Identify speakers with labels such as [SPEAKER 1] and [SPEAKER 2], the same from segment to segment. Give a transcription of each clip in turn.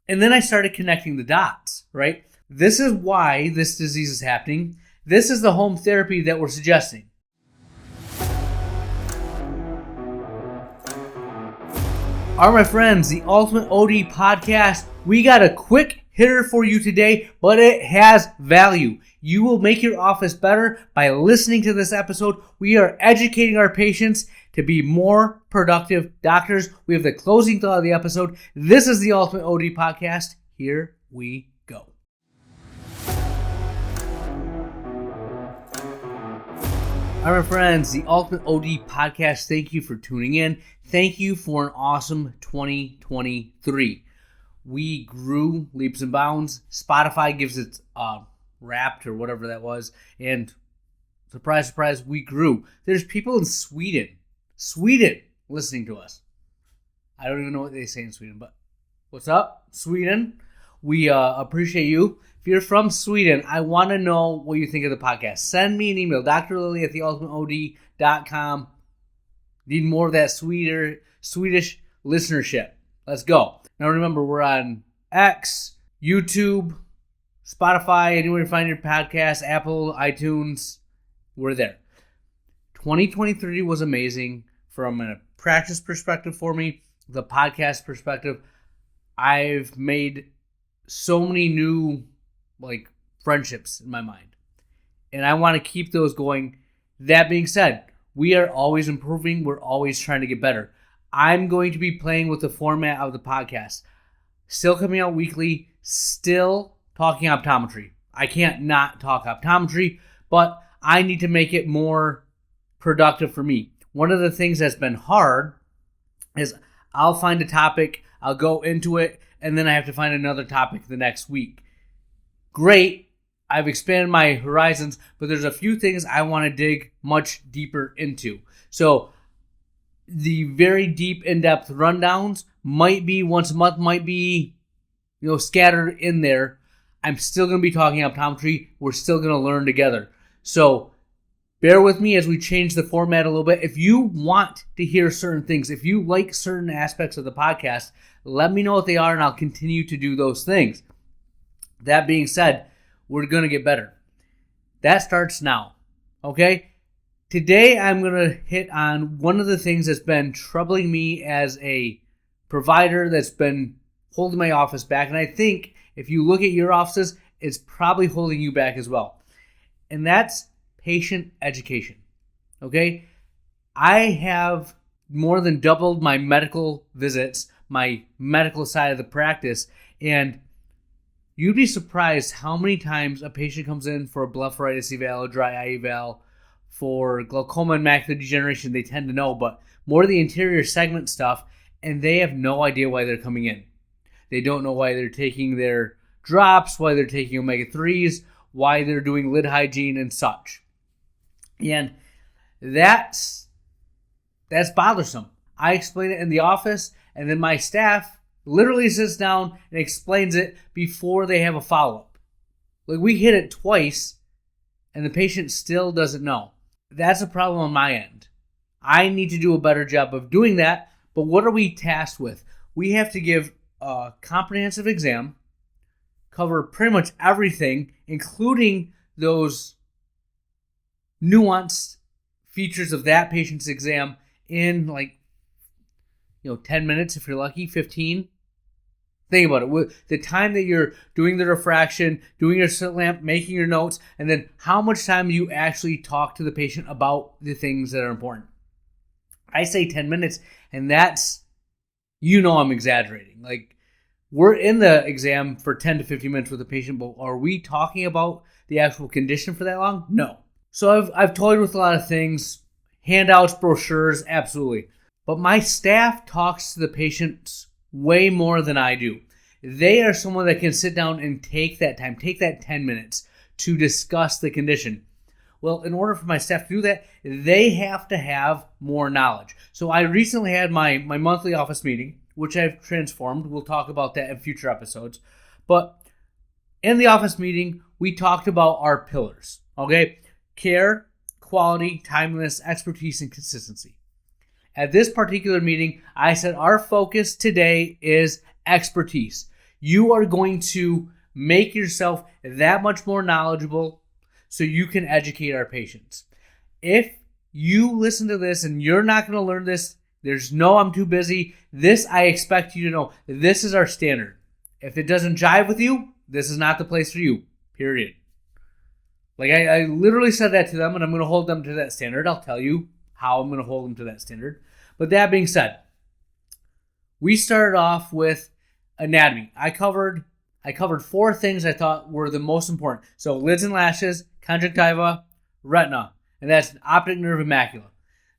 [SPEAKER 1] And then I started connecting the dots, right? This is why this disease is happening. This is the home therapy that we're suggesting. All right, my friends, the Ultimate OD Podcast. We got a quick hitter for you today, but it has value. You will make your office better by listening to this episode. We are educating our patients to be more productive doctors. We have the closing thought of the episode. This is the Ultimate OD Podcast. Here we go. All right, friends, the Ultimate OD Podcast, thank you for tuning in. Thank you for an awesome 2023. We grew leaps and bounds. Spotify gives it Wrapped or whatever that was. And surprise, surprise, we grew. There's people in Sweden listening to us. I don't even know what they say in Sweden, but what's up, Sweden? We appreciate you. If you're from Sweden, I want to know what you think of the podcast. Send me an email, drlily@theultimateod.com. Need more of that Swedish listenership. Let's go. Now remember, we're on X, YouTube, Spotify, anywhere you find your podcast, Apple, iTunes, we're there. 2023 was amazing from a practice perspective for me, the podcast perspective. I've made so many new friendships in my mind, and I want to keep those going. That being said, we are always improving. We're always trying to get better. I'm going to be playing with the format of the podcast. Still coming out weekly, still talking optometry. I can't not talk optometry, but I need to make it more productive for me. One of the things that's been hard is I'll find a topic, I'll go into it, and then I have to find another topic the next week. Great, I've expanded my horizons, but there's a few things I want to dig much deeper into. So the very deep, in-depth rundowns might be once a month, might be scattered in there. I'm still going to be talking optometry. We're still going to learn together. So bear with me as we change the format a little bit. If you want to hear certain things, if you like certain aspects of the podcast, let me know what they are, and I'll continue to do those things. That being said, we're going to get better. That starts now, okay? Today, I'm going to hit on one of the things that's been troubling me as a provider that's been holding my office back, and I think if you look at your offices, it's probably holding you back as well. And that's patient education, okay? I have more than doubled my medical visits, my medical side of the practice, and you'd be surprised how many times a patient comes in for a blepharitis eval, a dry eye eval, for glaucoma and macular degeneration. They tend to know, but more the anterior segment stuff, and they have no idea why they're coming in. They don't know why they're taking their drops, why they're taking omega-3s, why they're doing lid hygiene and such. And that's bothersome. I explain it in the office, and then my staff literally sits down and explains it before they have a follow-up. We hit it twice, and the patient still doesn't know. That's a problem on my end. I need to do a better job of doing that, but what are we tasked with? We have to give a comprehensive exam, cover pretty much everything, including those nuanced features of that patient's exam in 10 minutes if you're lucky, 15. Think about it. The time that you're doing the refraction, doing your slit lamp, making your notes, and then how much time you actually talk to the patient about the things that are important. I say 10 minutes, and that's, I'm exaggerating. We're in the exam for 10 to 15 minutes with the patient, but are we talking about the actual condition for that long? No. So I've toyed with a lot of things, handouts, brochures, absolutely. But my staff talks to the patients way more than I do. They are someone that can sit down and take that time, take that 10 minutes to discuss the condition. Well, in order for my staff to do that, they have to have more knowledge. So I recently had my monthly office meeting, which I've transformed. We'll talk about that in future episodes. But in the office meeting, we talked about our pillars, okay? Care, quality, timeliness, expertise, and consistency. At this particular meeting, I said our focus today is expertise. You are going to make yourself that much more knowledgeable so you can educate our patients. If you listen to this and you're not going to learn this, there's no I'm too busy. This I expect you to know. This is our standard. If it doesn't jive with you, this is not the place for you, period. Like I literally said that to them, and I'm going to hold them to that standard. I'll tell you how I'm going to hold them to that standard. But that being said, we started off with anatomy. I covered 4 things I thought were the most important. So lids and lashes, conjunctiva, retina, and that's optic nerve and macula.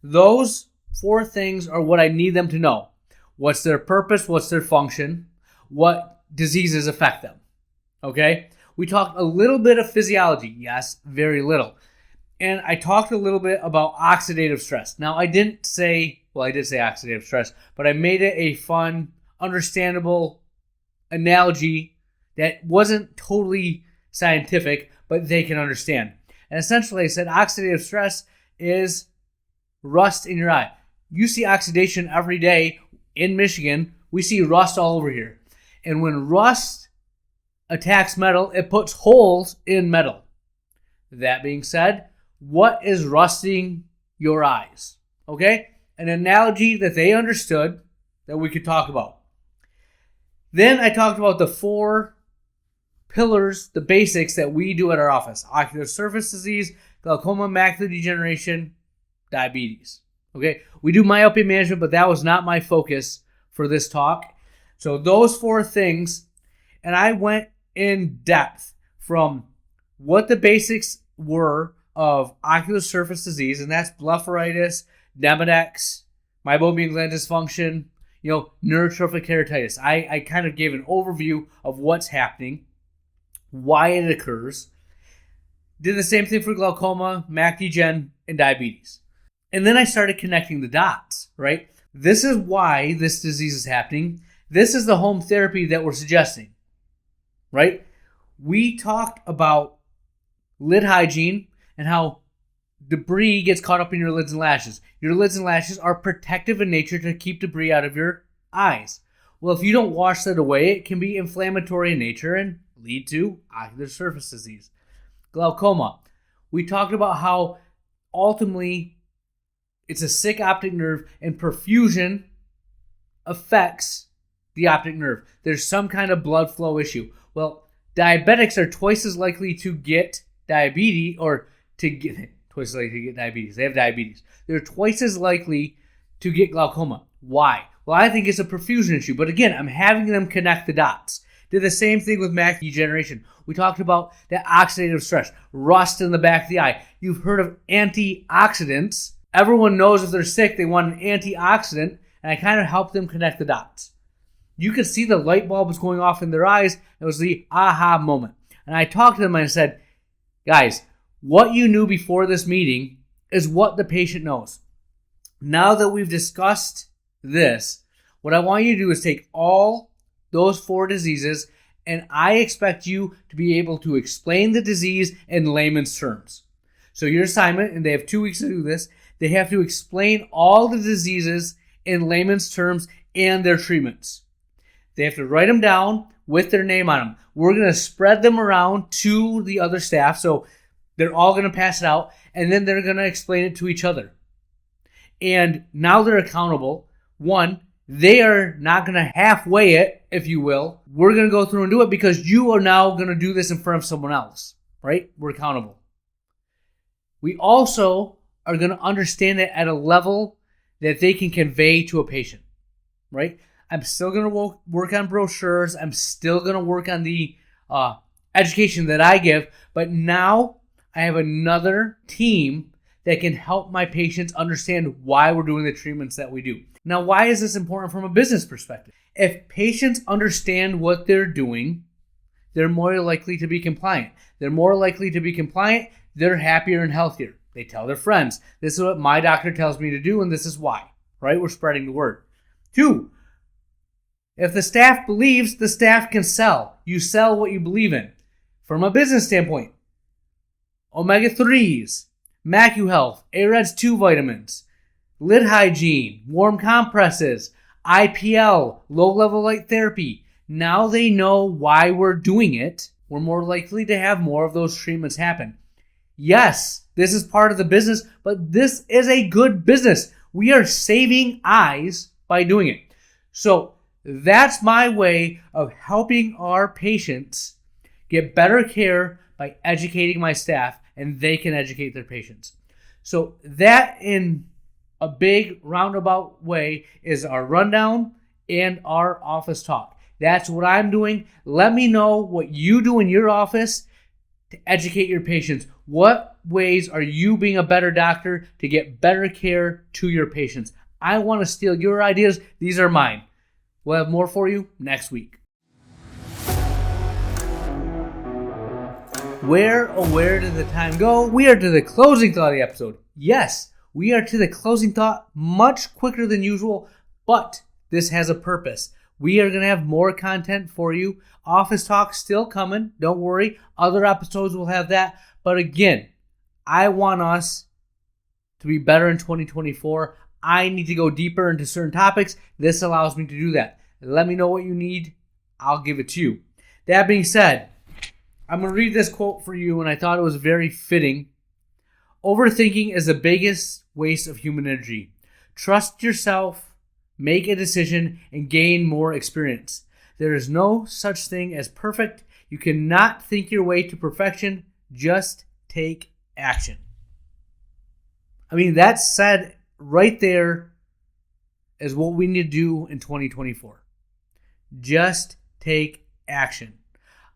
[SPEAKER 1] Those 4 things are what I need them to know. What's their purpose? What's their function? What diseases affect them? Okay? We talked a little bit of physiology. Yes, very little. And I talked a little bit about oxidative stress. Now, I did say oxidative stress, but I made it a fun, understandable analogy that wasn't totally scientific, but they can understand. And essentially, I said oxidative stress is rust in your eye. You see oxidation every day in Michigan. We see rust all over here. And when rust attacks metal, it puts holes in metal. That being said, what is rusting your eyes? Okay? An analogy that they understood that we could talk about. Then I talked about the 4 pillars, the basics that we do at our office. Ocular surface disease, glaucoma, macular degeneration, diabetes. Okay? We do myopia management, but that was not my focus for this talk. So those 4 things, and I went in depth from what the basics were of ocular surface disease, and that's blepharitis, Demodex, meibomian gland dysfunction, neurotrophic keratitis. I kind of gave an overview of what's happening, why it occurs. Did the same thing for glaucoma, mac degen, and diabetes. And then I started connecting the dots, right? This is why this disease is happening. This is the home therapy that we're suggesting, right? We talked about lid hygiene and how debris gets caught up in your lids and lashes. Your lids and lashes are protective in nature to keep debris out of your eyes. Well, if you don't wash that away, it can be inflammatory in nature and lead to ocular surface disease. Glaucoma. We talked about how ultimately it's a sick optic nerve and perfusion affects the optic nerve. There's some kind of blood flow issue. Well, diabetics are twice as likely to get diabetes They have diabetes. They're twice as likely to get glaucoma. Why? Well, I think it's a perfusion issue. But again, I'm having them connect the dots. Did the same thing with macular degeneration. We talked about that oxidative stress, rust in the back of the eye. You've heard of antioxidants. Everyone knows if they're sick, they want an antioxidant, and I kind of help them connect the dots. You could see the light bulbs going off in their eyes. It was the aha moment. And I talked to them and I said, guys, what you knew before this meeting is what the patient knows. Now that we've discussed this, what I want you to do is take all those 4 diseases, and I expect you to be able to explain the disease in layman's terms. So your assignment, and they have 2 weeks to do this, they have to explain all the diseases in layman's terms and their treatments. They have to write them down with their name on them. We're going to spread them around to the other staff, so they're all going to pass it out, and then they're going to explain it to each other. And now they're accountable. 1, they are not going to halfway it, if you will. We're going to go through and do it because you are now going to do this in front of someone else, right? We're accountable. We also are going to understand it at a level that they can convey to a patient, right? I'm still going to work on brochures. I'm still going to work on the education that I give. But now I have another team that can help my patients understand why we're doing the treatments that we do. Now, why is this important from a business perspective? If patients understand what they're doing, they're more likely to be compliant. They're more likely to be compliant. They're happier and healthier. They tell their friends, this is what my doctor tells me to do, and this is why, right? We're spreading the word. 2, if the staff believes, the staff can sell. You sell what you believe in. From a business standpoint, omega-3s, MacuHealth, AREDS 2 vitamins, lid hygiene, warm compresses, IPL, low-level light therapy, Now they know why we're doing it. We're more likely to have more of those treatments happen. Yes, this is part of the business, but this is a good business. We are saving eyes by doing it. So that's my way of helping our patients get better care by educating my staff, and they can educate their patients. So that, in a big roundabout way, is our rundown and our office talk. That's what I'm doing. Let me know what you do in your office to educate your patients. What ways are you being a better doctor to get better care to your patients? I want to steal your ideas. These are mine. We'll have more for you next week. Where did the time go? We are to the closing thought of the episode. Yes, we are to the closing thought much quicker than usual, but this has a purpose. We are going to have more content for you. Office Talk still coming. Don't worry. Other episodes will have that. But again, I want us to be better in 2024. I need to go deeper into certain topics. This allows me to do that. Let me know what you need. I'll give it to you. That being said, I'm going to read this quote for you, and I thought it was very fitting. Overthinking is the biggest waste of human energy. Trust yourself, make a decision, and gain more experience. There is no such thing as perfect. You cannot think your way to perfection. Just take action. I mean, that said right there is what we need to do in 2024. Just take action.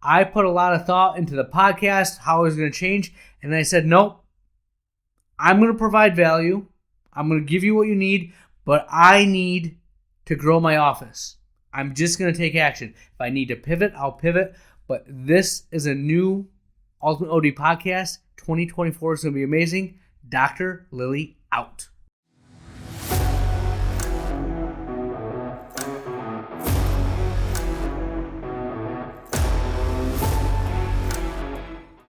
[SPEAKER 1] I put a lot of thought into the podcast, how it was going to change, and I said, nope, I'm going to provide value. I'm going to give you what you need, but I need to grow my office. I'm just going to take action. If I need to pivot, I'll pivot, but this is a new Ultimate OD podcast. 2024 is going to be amazing. Dr. Lily out.